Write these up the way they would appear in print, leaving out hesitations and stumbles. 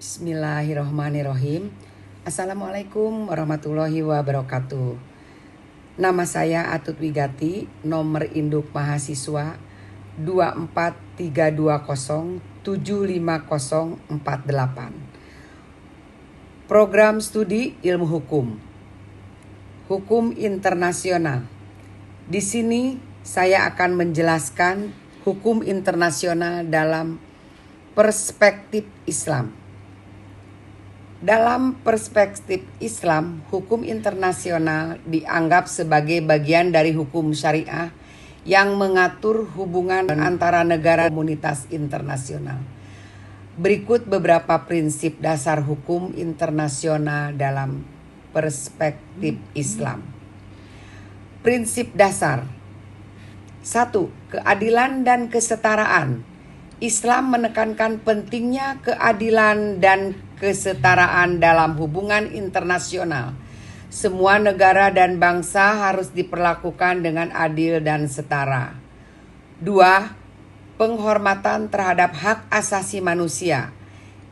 Bismillahirrahmanirrahim. Assalamualaikum warahmatullahi wabarakatuh. Nama saya Atut Wigati, nomor induk mahasiswa 24321750048. Program studi ilmu hukum internasional. Di sini saya akan menjelaskan hukum internasional dalam perspektif Islam. Dalam perspektif Islam, hukum internasional dianggap sebagai bagian dari hukum syariah yang mengatur hubungan antara negara dan komunitas internasional. Berikut beberapa prinsip dasar hukum internasional dalam perspektif Islam. Prinsip dasar 1. Keadilan dan kesetaraan. Islam menekankan pentingnya keadilan dan kesetaraan dalam hubungan internasional. Semua negara dan bangsa harus diperlakukan dengan adil dan setara. 2. Penghormatan terhadap hak asasi manusia.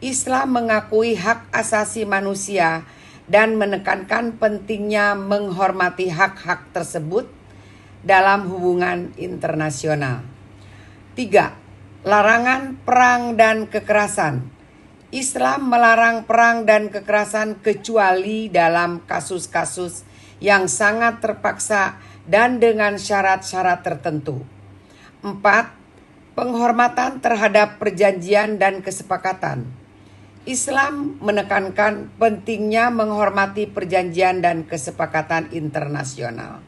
Islam mengakui hak asasi manusia dan menekankan pentingnya menghormati hak-hak tersebut dalam hubungan internasional. 3. Larangan perang dan kekerasan. Islam melarang perang dan kekerasan kecuali dalam kasus-kasus yang sangat terpaksa dan dengan syarat-syarat tertentu. 4. Penghormatan terhadap perjanjian dan kesepakatan. Islam menekankan pentingnya menghormati perjanjian dan kesepakatan internasional.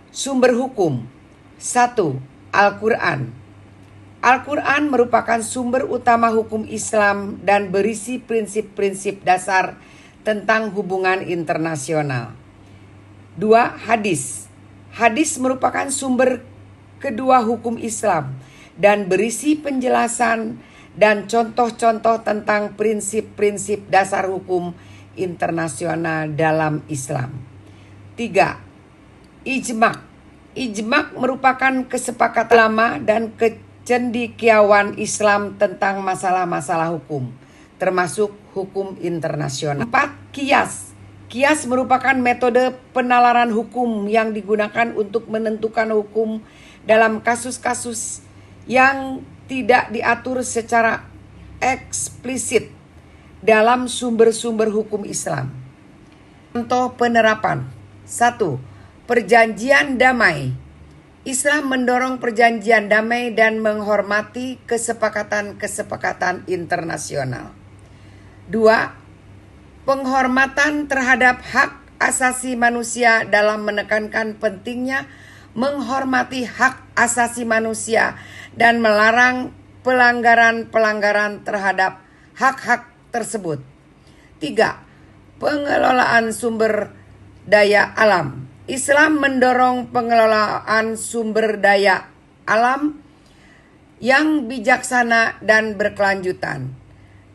Sumber hukum. 1. Al-Quran. Al-Quran merupakan sumber utama hukum Islam dan berisi prinsip-prinsip dasar tentang hubungan internasional. 2. Hadis. Hadis merupakan sumber kedua hukum Islam dan berisi penjelasan dan contoh-contoh tentang prinsip-prinsip dasar hukum internasional dalam Islam. 3. Ijma'. Ijma' merupakan kesepakatan ulama dan cendekiawan Islam tentang masalah-masalah hukum, termasuk hukum internasional. 4. Qiyas. Qiyas merupakan metode penalaran hukum yang digunakan untuk menentukan hukum dalam kasus-kasus yang tidak diatur secara eksplisit dalam sumber-sumber hukum Islam. Contoh penerapan. 1. Perjanjian damai. Islam mendorong perjanjian damai dan menghormati kesepakatan-kesepakatan internasional. 2. Penghormatan terhadap hak asasi manusia dalam menekankan pentingnya menghormati hak asasi manusia dan melarang pelanggaran-pelanggaran terhadap hak-hak tersebut. 3. Pengelolaan sumber daya alam. Islam mendorong pengelolaan sumber daya alam yang bijaksana dan berkelanjutan.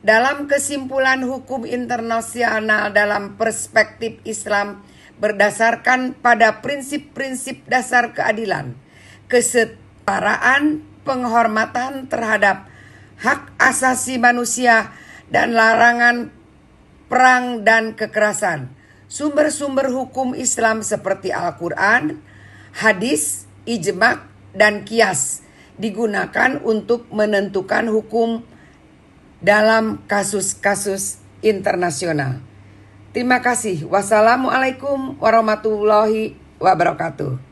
Dalam kesimpulan, hukum internasional dalam perspektif Islam berdasarkan pada prinsip-prinsip dasar keadilan, kesetaraan, penghormatan terhadap hak asasi manusia, dan larangan perang dan kekerasan. Sumber-sumber hukum Islam seperti Al-Quran, hadis, ijma', dan qiyas digunakan untuk menentukan hukum dalam kasus-kasus internasional. Terima kasih. Wassalamualaikum warahmatullahi wabarakatuh.